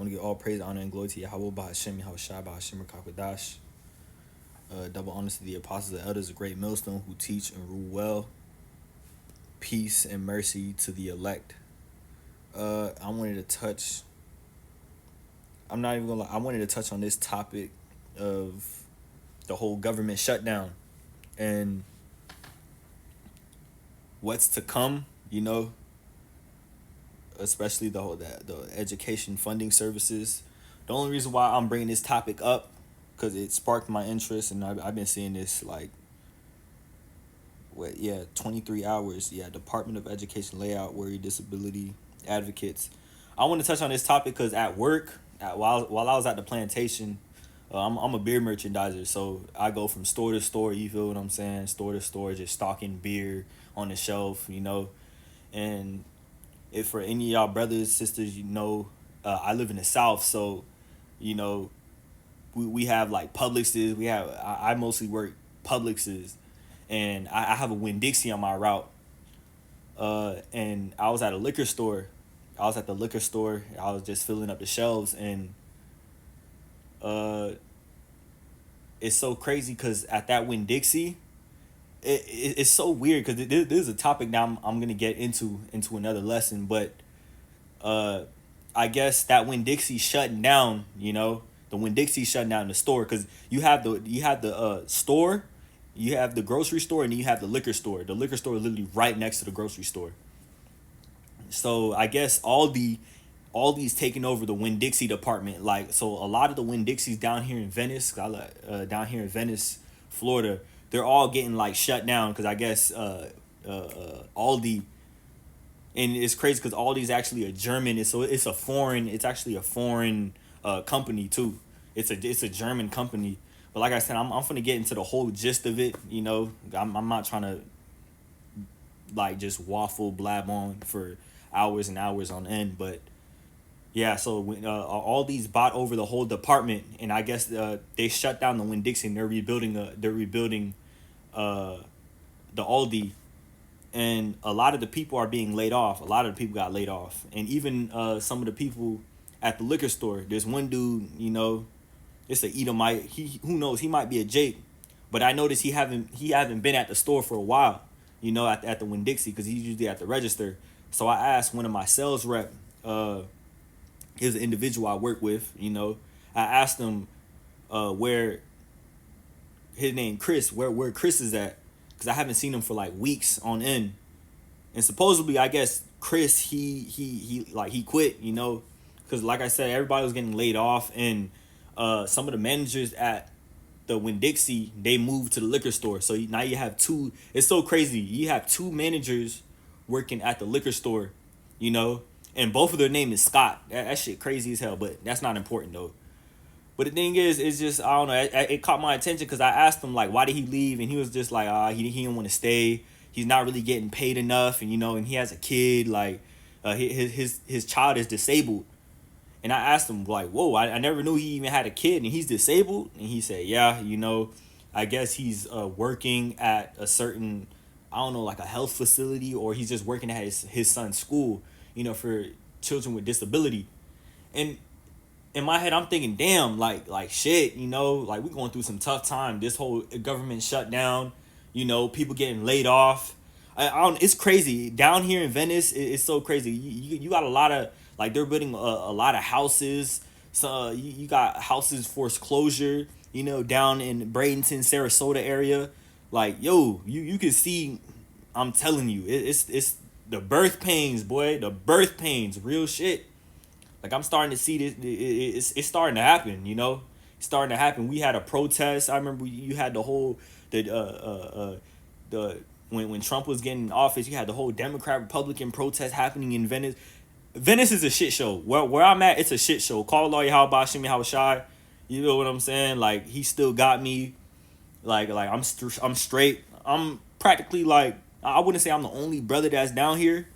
want to give all praise, honor, and glory to Yahweh, Bahashim, Yahushua, Bahashim, Rakakwadash. Double honor to the apostles and elders, a great millstone who teach and rule well. Peace and mercy to the elect. I wanted to touch. I'm not even gonna lie. I wanted to touch on this topic of the whole government shutdown and what's to come. Especially the education funding services. The only reason why I'm bringing this topic up because it sparked my interest, and I've been seeing this 23 hours. Department of Education layout worry disability advocates. I want to touch on this topic because at work, while I was at the plantation, I'm a beer merchandiser, so I go from store to store. You feel what I'm saying? Store to store, just stocking beer on the shelf. And if for any of y'all brothers, sisters, I live in the South, so we have like Publixes. I mostly work Publixes, and I have a Winn-Dixie on my route. And I was at a liquor store. I was at the liquor store. I was just filling up the shelves, and it's so crazy because at that Winn-Dixie, it's so weird because this is a topic now I'm gonna get into another lesson, but I guess that Winn-Dixie shutting down, the Winn-Dixie shutting down the store because you have the store, you have the grocery store, and then you have the liquor store. The liquor store is literally right next to the grocery store. So I guess all these taking over the Winn-Dixie department. So a lot of the Winn-Dixies down here in Venice, Florida, they're all getting shut down because I guess Aldi, and it's crazy because Aldi's actually a German. It's actually a foreign company too. It's a German company. But like I said, I'm finna get into the whole gist of it. I'm not trying to just waffle blab on for hours and hours on end. But yeah, so all these bought over the whole department, and I guess they shut down the Winn-Dixie, and they're rebuilding the Aldi, and a lot of the people are being laid off. A lot of the people got laid off, and even some of the people at the liquor store. There's one dude, it's a Edomite. Who knows? He might be a Jake, but I noticed he haven't been at the store for a while. At the Winn-Dixie because he's usually at the register. So I asked one of my sales rep. He's an individual I work with. I asked him where his name Chris, where Chris is at, because I haven't seen him for weeks on end. And supposedly, I guess Chris he quit, because like I said, everybody was getting laid off, and some of the managers at the Winn-Dixie, they moved to the liquor store. So now you have two. It's so crazy. You have two managers working at the liquor store, and both of their name is Scott. That shit crazy as hell, but that's not important though. But the thing is, it's just, I don't know, it caught my attention because I asked him, why did he leave? And he was just he didn't want to stay. He's not really getting paid enough, and, and he has a kid, his child is disabled. And I asked him, whoa, I never knew he even had a kid, and he's disabled? And he said, yeah, I guess he's working at a certain, I don't know, a health facility, or he's just working at his son's school, for children with disability. And in my head, I'm thinking, damn, shit, we going through some tough time. This whole government shutdown, people getting laid off. It's crazy. Down here in Venice, it's so crazy. You got a lot of, they're building a lot of houses. So you got houses forced closure, down in Bradenton, Sarasota area. You can see, I'm telling you, it's the birth pains, boy. The birth pains, real shit. I'm starting to see this. It's starting to happen. It's starting to happen. We had a protest. I remember you had the whole when Trump was getting in office, you had the whole Democrat Republican protest happening in Venice. Venice is a shit show. Where I'm at, it's a shit show. Call Lawyer How Bashimi How Shy. You know what I'm saying? He still got me. I'm straight. I'm practically I wouldn't say I'm the only brother that's down here.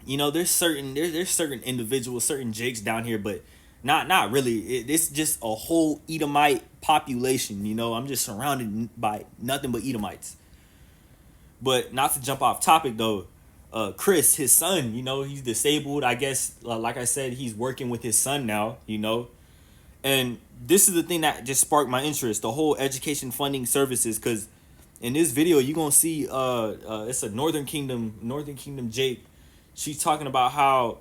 There's certain individuals, certain Jakes down here, but not really. It's just a whole Edomite population. I'm just surrounded by nothing but Edomites. But not to jump off topic though, Chris, his son, he's disabled. I guess, like I said, he's working with his son now, and this is the thing that just sparked my interest, the whole education funding services, because in this video you're gonna see it's a Northern Kingdom Jake. She's talking about how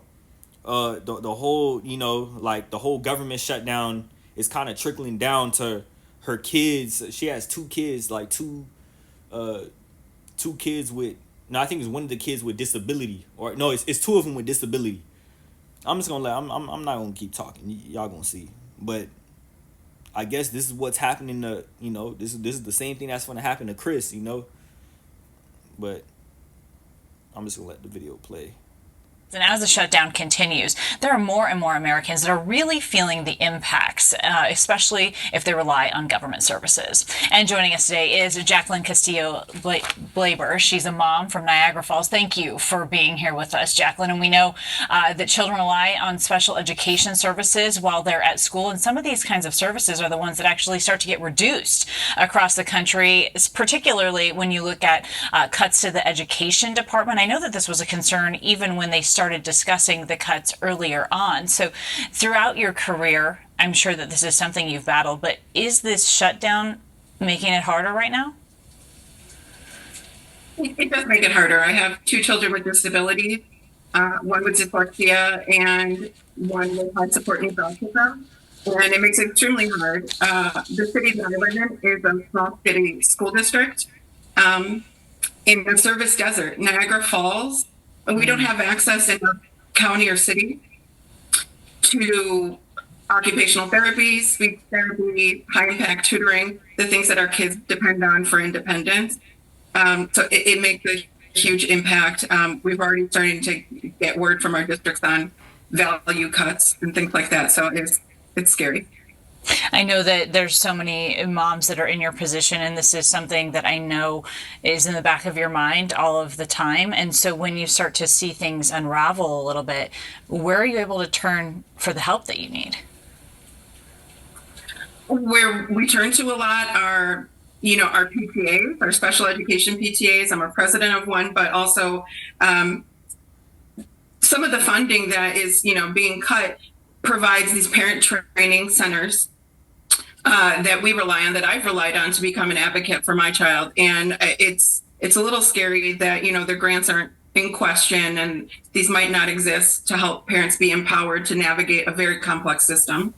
the whole like the whole government shutdown is kind of trickling down to her kids. She has two kids, like uh two kids with, no, I think it's one of the kids with disability, or no, it's two of them with disability. I'm just gonna I'm not gonna keep talking. Y'all gonna see. But I guess this is what's happening to, this is the same thing that's gonna happen to Chris, but I'm just gonna let the video play. And as the shutdown continues, there are more and more Americans that are really feeling the impacts, especially if they rely on government services. And joining us today is Jacqueline Castillo Blaber. She's a mom from Niagara Falls. Thank you for being here with us, Jacqueline. And we know that children rely on special education services while they're at school. And some of these kinds of services are the ones that actually start to get reduced across the country, particularly when you look at cuts to the education department. I know that this was a concern even when they started discussing the cuts earlier on. So throughout your career, I'm sure that this is something you've battled, but is this shutdown making it harder right now? It does make it harder. I have two children with disabilities, one with dyslexia and one with high support needs autism, and it makes it extremely hard. The city that I live in is a small city school district in the service desert, Niagara Falls. We don't have access in our county or city to occupational therapy, speech therapy, high impact tutoring, the things that our kids depend on for independence. So it makes a huge impact. We've already started to get word from our districts on value cuts and things like that. So it's scary. I know that there's so many moms that are in your position, and this is something that I know is in the back of your mind all of the time. And so when you start to see things unravel a little bit, where are you able to turn for the help that you need? Where we turn to a lot are, our PTAs, our special education PTAs. I'm a president of one, but also some of the funding that is, being cut provides these parent training centers that we rely on, that I've relied on to become an advocate for my child. And it's a little scary that, their grants aren't in question and these might not exist to help parents be empowered to navigate a very complex system.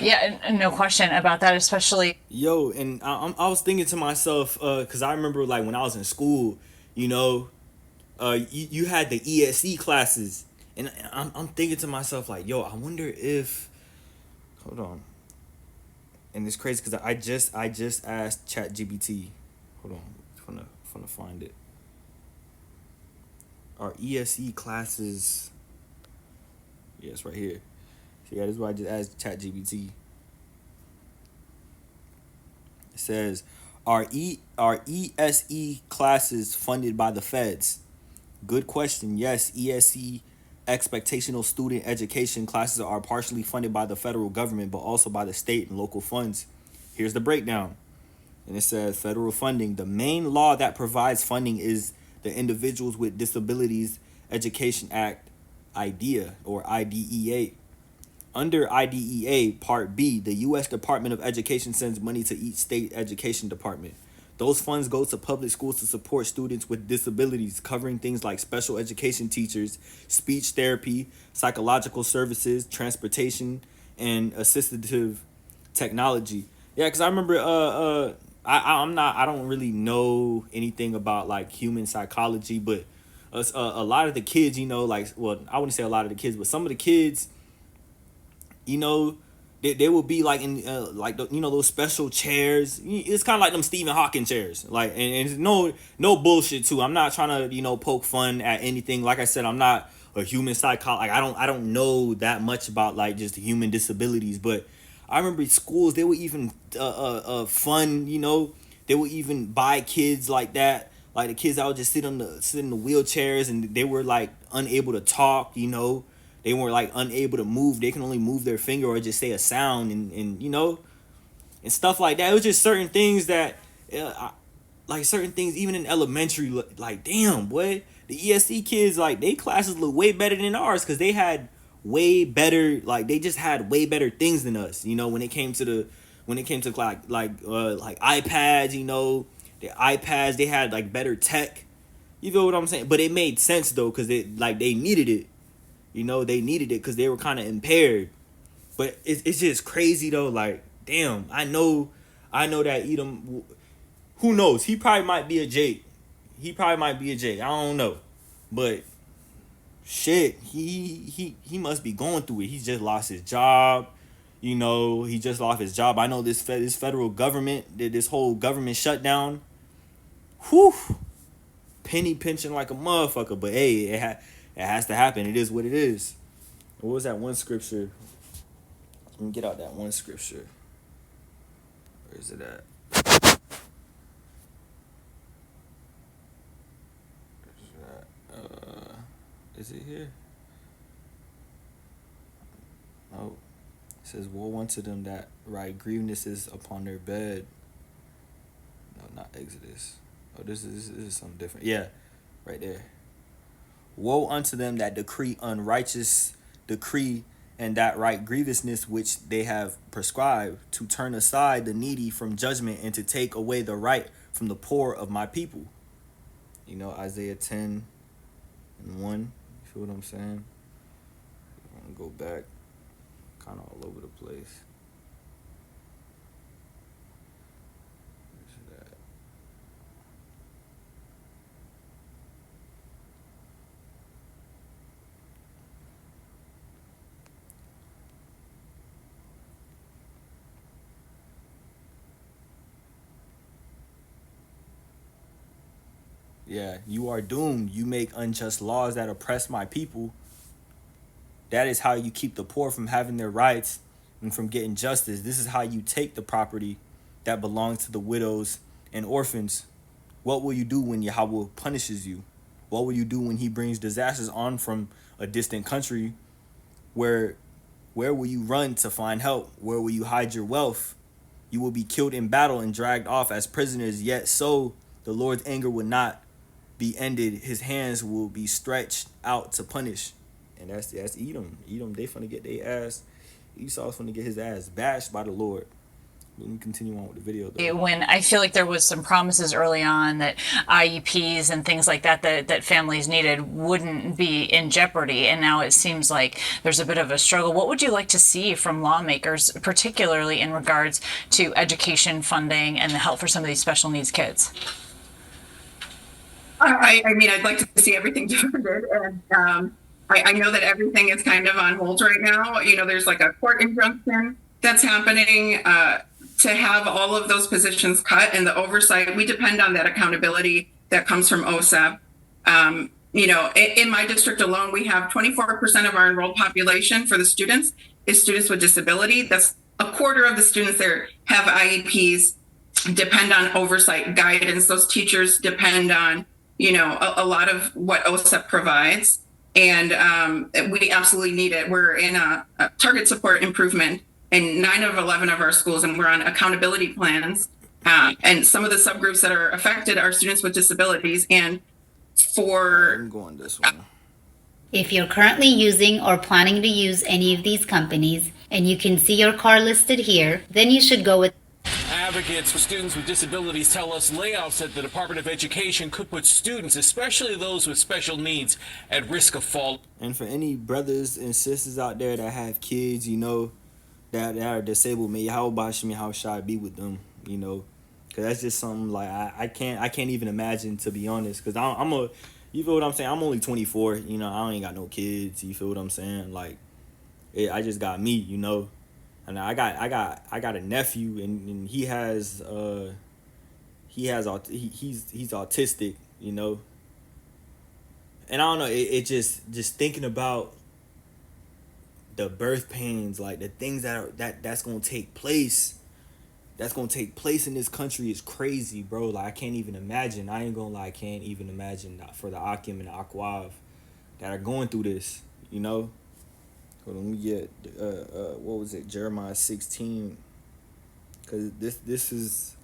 Yeah, no question about that, especially. Yo, and I was thinking to myself, because I remember like when I was in school, you had the ESE classes. And I'm thinking to myself, like, yo, I wonder if, hold on. And it's crazy because I just asked ChatGPT. Hold on, I'm gonna find it. Our ESE classes. Yeah, it's right here. So yeah, this is what I just asked ChatGPT. It says, are ESE classes funded by the feds? Good question. Yes, ESE expectational student education classes are partially funded by the federal government, but also by the state and local funds. Here's the breakdown. And it says federal funding. The main law that provides funding is the Individuals with Disabilities Education Act, IDEA, or IDEA. Under IDEA Part B, the U.S. Department of Education sends money to each state education department. Those funds go to public schools to support students with disabilities, covering things like special education teachers, speech therapy, psychological services, transportation, and assistive technology. Yeah, because I remember I don't really know anything about like human psychology, but a lot of the kids, like, well, I wouldn't say a lot of the kids, but some of the kids, they will be like in like those special chairs. It's kind of like them Stephen Hawking chairs. Like, and no bullshit too. I'm not trying to poke fun at anything. Like I said, I'm not a human psychologist. Like, I don't know that much about like just human disabilities. But I remember schools, they would even fund. They would even buy kids like that. Like the kids that would just sit in the wheelchairs and they were like unable to talk. They weren't like unable to move. They can only move their finger or just say a sound and and stuff like that. It was just certain things that, like certain things, even in elementary, like, damn, boy, the ESC kids, like, they classes look way better than ours because they had way better, like, they just had way better things than us, you know, when it came to like iPads, you know, the iPads, they had like better tech. You feel what I'm saying? But it made sense though, because they needed it. You know, they needed it because they were kind of impaired. But it's just crazy though. Like, damn, I know that Edom. Who knows? He probably might be a Jake. I don't know, but shit, he must be going through it. He just lost his job. You know, he just lost his job. I know this federal government, this whole government shutdown. Whew, penny pinching like a motherfucker. But hey, it has to happen. It is what it is. What was that one scripture? Let me get out that one scripture. Where is it at? Is it here? Oh, it says, "Woe unto them that write grievousnesses upon their bed." No, not Exodus. Oh, this is something different. Yeah, right there. Woe unto them that decree unrighteous decree, and that write grievousness which they have prescribed, to turn aside the needy from judgment, and to take away the right from the poor of my people. You know, Isaiah 10:1. You feel what I'm saying? I'm gonna go back, kind of all over the place. Where's that? Yeah, you are doomed. You make unjust laws that oppress my people. That is how you keep the poor from having their rights and from getting justice. This is how you take the property that belongs to the widows and orphans. What will you do when Yahweh punishes you? What will you do when he brings disasters on from a distant country? Where will you run to find help? Where will you hide your wealth? You will be killed in battle and dragged off as prisoners. Yet so the Lord's anger will not be ended. His hands will be stretched out to punish. And that's Edom. Edom, they finna get their ass. Esau's finna get his ass bashed by the Lord. Let me continue on with the video though. When I feel like there was some promises early on that IEPs and things like that families needed wouldn't be in jeopardy, and now it seems like there's a bit of a struggle. What would you like to see from lawmakers, particularly in regards to education funding and the help for some of these special needs kids? I mean, I'd like to see everything defunded, and I know that everything is kind of on hold right now. You know, there's like a court injunction that's happening to have all of those positions cut, and the oversight. We depend on that accountability that comes from OSEP. You know, in my district alone, we have 24% of our enrolled population for the students is students with disability. That's a quarter of the students there have IEPs, depend on oversight guidance. Those teachers depend on, you know, a lot of what OSEP provides. And we absolutely need it. We're in a target support improvement in 9 of 11 of our schools, and we're on accountability plans. And some of the subgroups that are affected are students with disabilities. And I'm going this one. If you're currently using or planning to use any of these companies, and you can see your car listed here, then you should go with Advocates for students with disabilities tell us layoffs at the Department of Education could put students, especially those with special needs, at risk of fall. And for any brothers and sisters out there that have kids, you know, that are disabled, may how should I be with them, you know, because that's just something like I can't even imagine, to be honest, because you feel what I'm saying? I'm only 24, you know, I ain't got no kids, you feel what I'm saying? Like, I just got me, you know. And I got a nephew, and he's autistic, you know. And I don't know, it just thinking about the birth pains, like the things that's gonna take place in this country is crazy, bro. Like, I can't even imagine. I ain't gonna lie, I can't even imagine for the Akim and the Akwav that are going through this, you know. Hold on, let me get what was it, Jeremiah 16, because this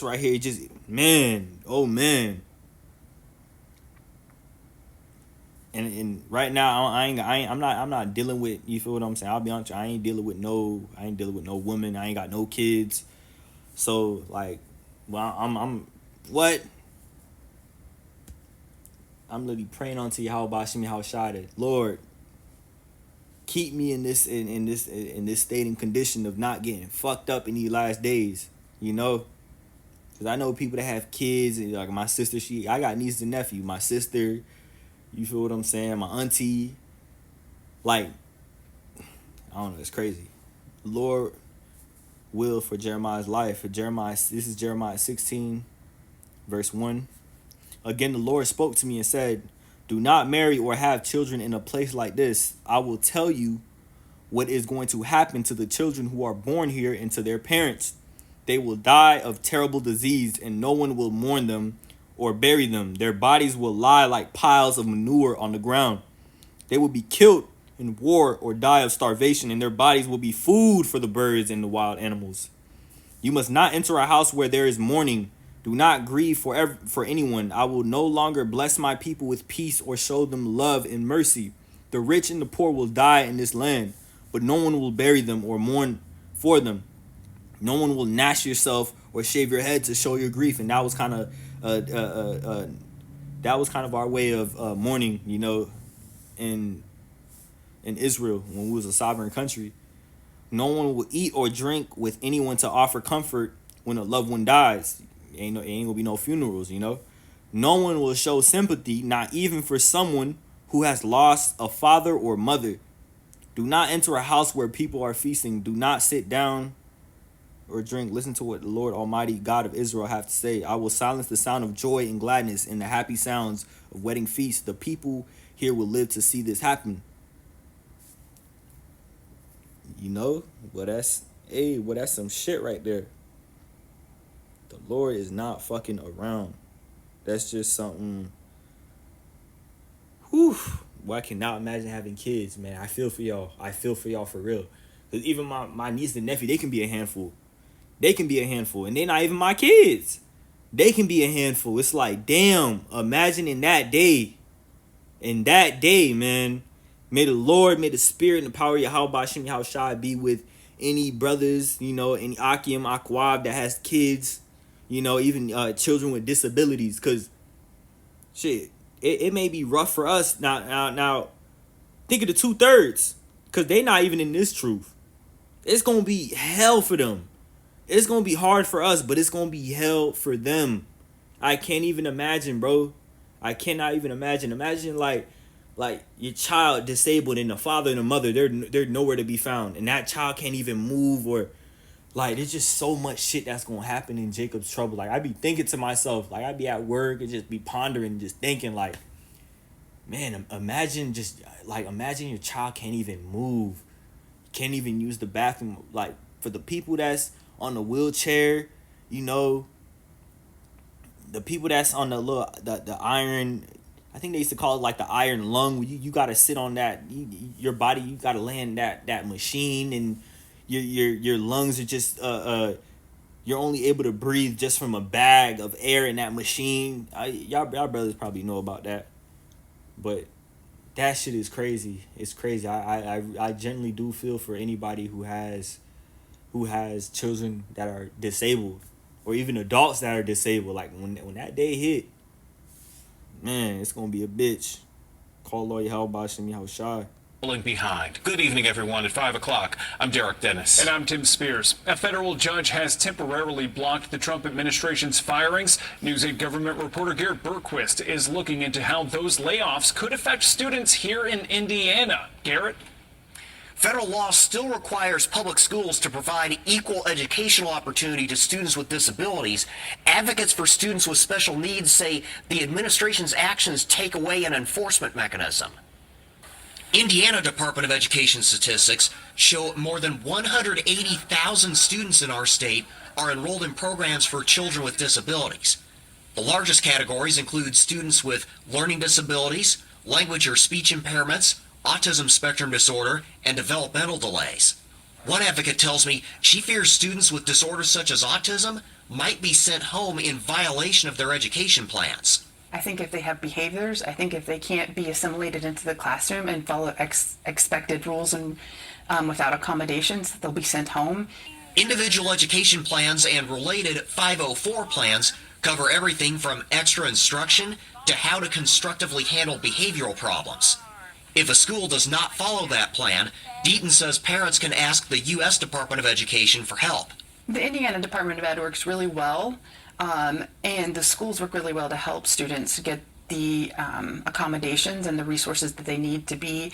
right here, just, man, oh man, and right now I'm not dealing with, you feel what I'm saying? I'll be honest, I ain't dealing with no woman. I ain't got no kids. So like, well, I'm what? I'm literally praying onto Yahweh Shemi Haushada. Lord, keep me in this state and condition of not getting fucked up in these last days, you know? Because I know people that have kids, and like my sister, I got nieces and nephews. My sister, you feel what I'm saying? My auntie, like, I don't know, it's crazy. Lord will for Jeremiah's life. This is Jeremiah 16, verse 1. Again, the Lord spoke to me and said, do not marry or have children in a place like this. I will tell you what is going to happen to the children who are born here and to their parents. They will die of terrible disease, and no one will mourn them or bury them. Their bodies will lie like piles of manure on the ground. They will be killed in war or die of starvation, and their bodies will be food for the birds and the wild animals. You must not enter a house where there is mourning. Do not grieve for anyone. I will no longer bless my people with peace or show them love and mercy. The rich and the poor will die in this land, but no one will bury them or mourn for them. No one will gnash yourself or shave your head to show your grief. And that was kind of our way of mourning, you know, in Israel when we was a sovereign country. No one will eat or drink with anyone to offer comfort when a loved one dies. Ain't gonna be no funerals, you know. No one will show sympathy, not even for someone who has lost a father or mother. Do not enter a house where people are feasting. Do not sit down or drink. Listen to what the Lord Almighty God of Israel have to say. I will silence the sound of joy and gladness and the happy sounds of wedding feasts. The people here will live to see this happen. You know, that's some shit right there. The Lord is not fucking around. That's just something. Whew. Well, I cannot imagine having kids, man. I feel for y'all. For real. Because even my niece and nephew, they can be a handful. And they're not even my kids. They can be a handful. It's like, damn, imagine in that day. Man. May the Lord, may the Spirit and the power of Yahweh Shem Yahushua be with any brothers, you know, any Akim, Akwab that has kids, you know, even children with disabilities. Because, shit, it may be rough for us. Now, think of the 2/3. Because they not even in this truth. It's going to be hell for them. It's going to be hard for us, but it's going to be hell for them. I can't even imagine, bro. I cannot even imagine. Imagine, like your child disabled and the father and the mother, they're nowhere to be found. And that child can't even move or, like, there's just so much shit that's going to happen in Jacob's trouble. Like, I be thinking to myself, like, I be at work and just be pondering and just thinking, like, man, imagine your child can't even move. Can't even use the bathroom. Like, for the people that's on the wheelchair, you know, the people that's on the iron, I think they used to call it like the iron lung. You got to sit on that, your body, you got to land that machine, and your lungs are just, you're only able to breathe just from a bag of air in that machine. Y'all brothers probably know about that. But that shit is crazy. It's crazy. I generally do feel for anybody who has children that are disabled, or even adults that are disabled. Like when that day hit, man, it's gonna be a bitch. Call Lord Yahweh Shem Yahushua. Behind. Good evening, everyone. At 5 o'clock, I'm Derek Dennis. And I'm Tim Spears. A federal judge has temporarily blocked the Trump administration's firings. News 8 government reporter Garrett Berquist is looking into how those layoffs could affect students here in Indiana. Garrett? Federal law still requires public schools to provide equal educational opportunity to students with disabilities. Advocates for students with special needs say the administration's actions take away an enforcement mechanism. Indiana Department of Education statistics show more than 180,000 students in our state are enrolled in programs for children with disabilities. The largest categories include students with learning disabilities, language or speech impairments, autism spectrum disorder, and developmental delays. One advocate tells me she fears students with disorders such as autism might be sent home in violation of their education plans. I think if they have behaviors, I think if they can't be assimilated into the classroom and follow expected rules and without accommodations, they'll be sent home. Individual education plans and related 504 plans cover everything from extra instruction to how to constructively handle behavioral problems. If a school does not follow that plan, Deaton says parents can ask the U.S. Department of Education for help. The Indiana Department of Ed works really well, and the schools work really well to help students get the accommodations and the resources that they need to be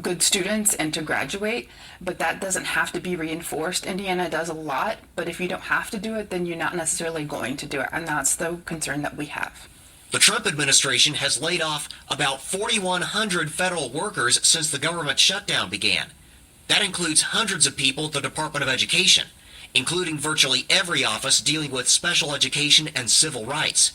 good students and to graduate, but that doesn't have to be reinforced. Indiana does a lot, but if you don't have to do it, then you're not necessarily going to do it, and that's the concern that we have. The Trump administration has laid off about 4,100 federal workers since the government shutdown began. That includes hundreds of people at the Department of Education, including virtually every office dealing with special education and civil rights.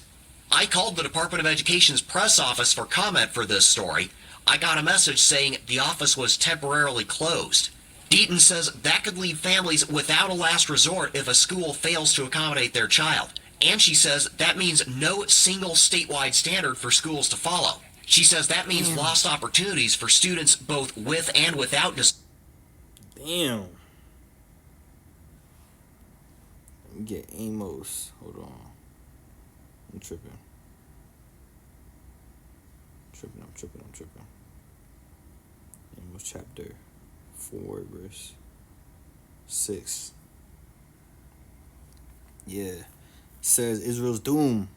I called the Department of Education's press office for comment for this story. I got a message saying the office was temporarily closed. Deaton says that could leave families without a last resort if a school fails to accommodate their child. And she says that means no single statewide standard for schools to follow. She says that means lost opportunities for students both with and without disabilities. Damn. Let me get Amos. Hold on. I'm tripping. I'm tripping. Amos chapter 4, verse 6. Yeah. Says Israel's doom.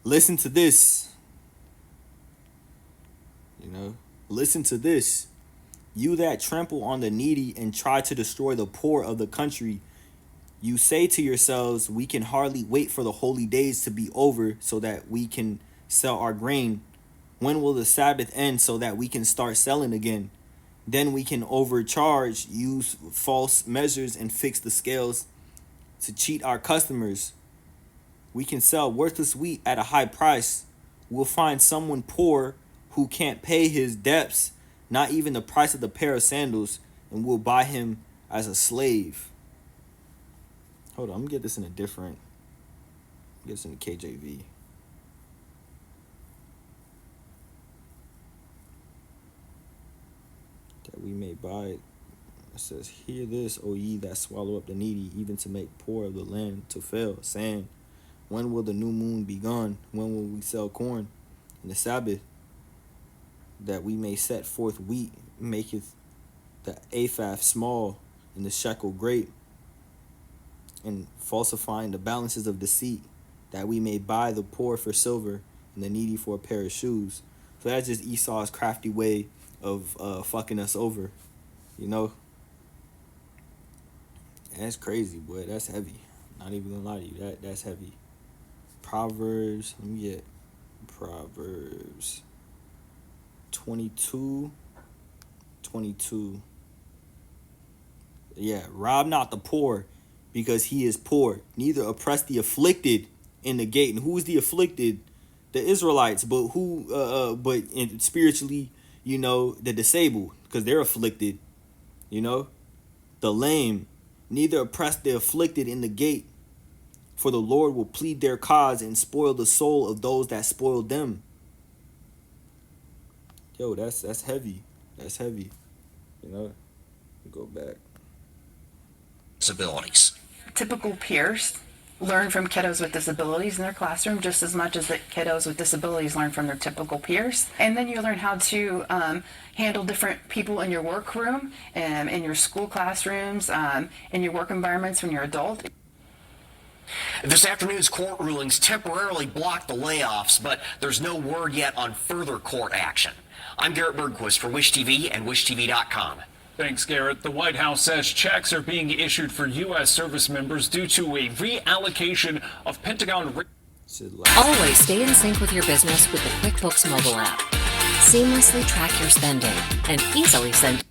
Listen to this. Listen to this. You that trample on the needy and try to destroy the poor of the country, you say to yourselves, we can hardly wait for the holy days to be over so that we can sell our grain. When will the Sabbath end so that we can start selling again? Then we can overcharge, use false measures, and fix the scales to cheat our customers. We can sell worthless wheat at a high price. We'll find someone poor who can't pay his debts, not even the price of the pair of sandals, and we'll buy him as a slave. Hold on, I'm gonna get this in a different. Get this in the KJV. That we may buy it. It says, hear this, O ye that swallow up the needy, even to make poor of the land to fail, saying, when will the new moon be gone? When will we sell corn in the Sabbath? That we may set forth wheat, maketh the ephah small, and the shekel great, and falsifying the balances of deceit, that we may buy the poor for silver, and the needy for a pair of shoes. So that's just Esau's crafty way of fucking us over, That's crazy, boy. That's heavy. Not even gonna lie to you. That's heavy. Proverbs. Let me get Proverbs 22. Yeah, rob not the poor, because he is poor. Neither oppress the afflicted in the gate. And who's the afflicted? The Israelites. But spiritually, the disabled, because they're afflicted. The lame. Neither oppress the afflicted in the gate, for the Lord will plead their cause and spoil the soul of those that spoiled them. Yo, that's heavy. That's heavy. Go back. Disabilities. Typical peers learn from kiddos with disabilities in their classroom just as much as the kiddos with disabilities learn from their typical peers. And then you learn how to handle different people in your workroom, in your school classrooms, in your work environments when you're adult. This afternoon's court rulings temporarily blocked the layoffs, but there's no word yet on further court action. I'm Garrett Bergquist for Wish TV and WishTV.com. Thanks, Garrett. The White House says checks are being issued for U.S. service members due to a reallocation of Pentagon. Always stay in sync with your business with the QuickBooks mobile app. Seamlessly track your spending and easily send.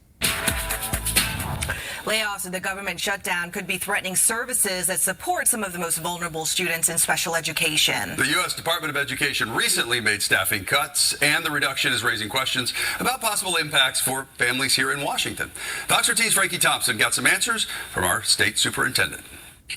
Layoffs and the government shutdown could be threatening services that support some of the most vulnerable students in special education. The U.S. Department of Education recently made staffing cuts, and the reduction is raising questions about possible impacts for families here in Washington. Fox 13's Frankie Thompson got some answers from our state superintendent.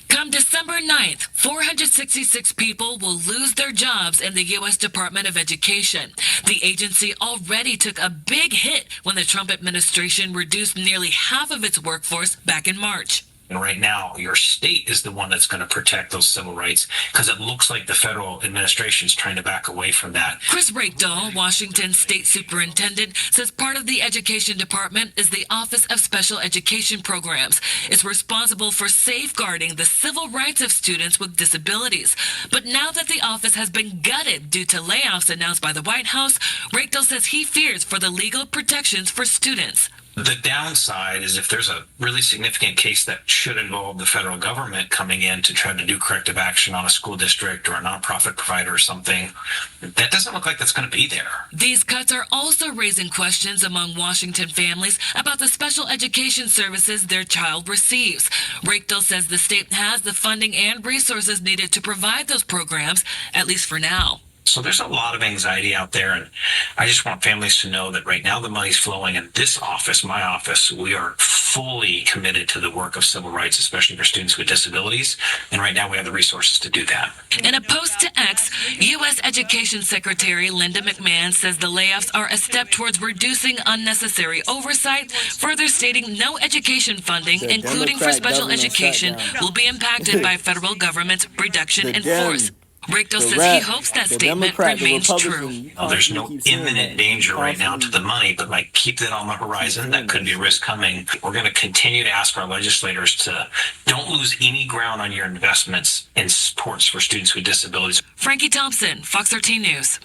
Come December 9th, 466 people will lose their jobs in the U.S. Department of Education. The agency already took a big hit when the Trump administration reduced nearly half of its workforce back in March. And right now, your state is the one that's going to protect those civil rights because it looks like the federal administration is trying to back away from that. Chris Rakedahl, Washington State Superintendent, says part of the Education Department is the Office of Special Education Programs. It's responsible for safeguarding the civil rights of students with disabilities. But now that the office has been gutted due to layoffs announced by the White House, Rakedahl says he fears for the legal protections for students. The downside is if there's a really significant case that should involve the federal government coming in to try to do corrective action on a school district or a nonprofit provider or something, that doesn't look like that's going to be there. These cuts are also raising questions among Washington families about the special education services their child receives. Rakedahl says the state has the funding and resources needed to provide those programs, at least for now. So there's a lot of anxiety out there, and I just want families to know that right now the money's flowing in this office, my office. We are fully committed to the work of civil rights, especially for students with disabilities, and right now we have the resources to do that. In a post to X, U.S. Education Secretary Linda McMahon says the layoffs are a step towards reducing unnecessary oversight, further stating no education funding, including for special education, will be impacted by federal government's reduction in force. Rakedahl says he hopes that statement remains true. There's no imminent danger right now to the money, but keep that on the horizon. That could be a risk coming. We're going to continue to ask our legislators to don't lose any ground on your investments in supports for students with disabilities. Frankie Thompson, Fox 13 News.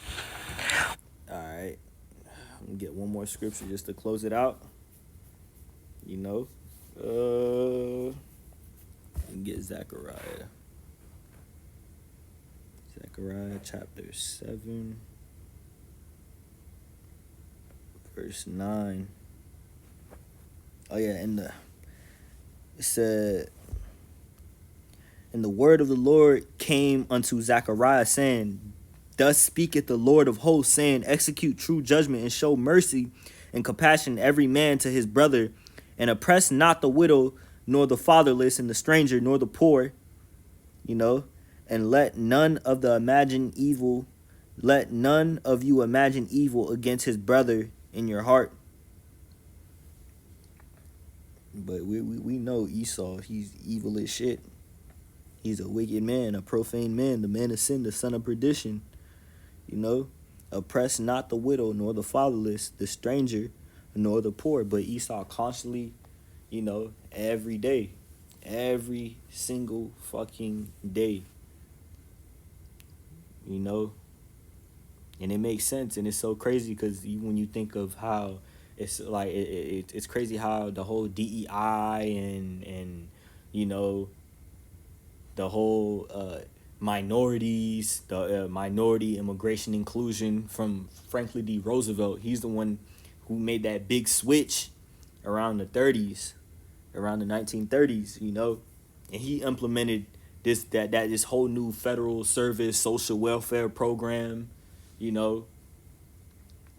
All right. I'm going to get one more scripture just to close it out. Get Zechariah. Zechariah chapter 7, verse 9. Oh yeah, it said, and the word of the Lord came unto Zechariah, saying, Thus speaketh the Lord of hosts, saying, Execute true judgment and show mercy and compassion every man to his brother, and oppress not the widow, nor the fatherless, and the stranger, nor the poor, and let none of you imagine evil against his brother in your heart. But we know Esau, he's evil as shit. He's a wicked man, a profane man, the man of sin, the son of perdition. Oppress not the widow, nor the fatherless, the stranger, nor the poor. But Esau constantly, every day, every single fucking day. And it makes sense, and it's so crazy because when you think of how it's like it's crazy how the whole DEI and the whole minorities, the minority immigration inclusion from Franklin D. Roosevelt. He's the one who made that big switch around the 30s, around the 1930s, and he implemented this whole new federal service social welfare program,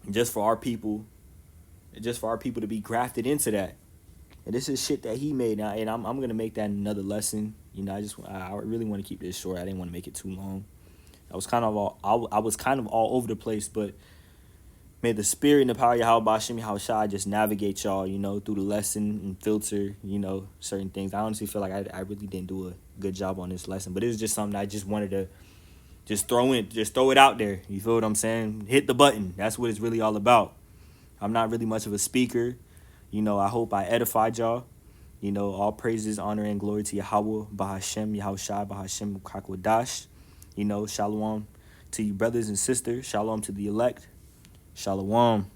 just for our people to be grafted into that. And this is shit that he made now, and I'm gonna make that another lesson. I really want to keep this short. I didn't want to make it too long. I was kind of all over the place, but may the spirit and the power of Yahweh Hashem Yahushua just navigate y'all, through the lesson and filter, certain things. I honestly feel like I really didn't do a good job on this lesson, but it was just something I just wanted to throw it out there. You feel what I'm saying? Hit the button. That's what it's really all about. I'm not really much of a speaker. I hope I edified y'all. All praises, honor, and glory to Yahweh, Bahashem, Yahushua, Bahashem, Kakwadash. Shalom to you brothers and sisters. Shalom to the elect. Shalom.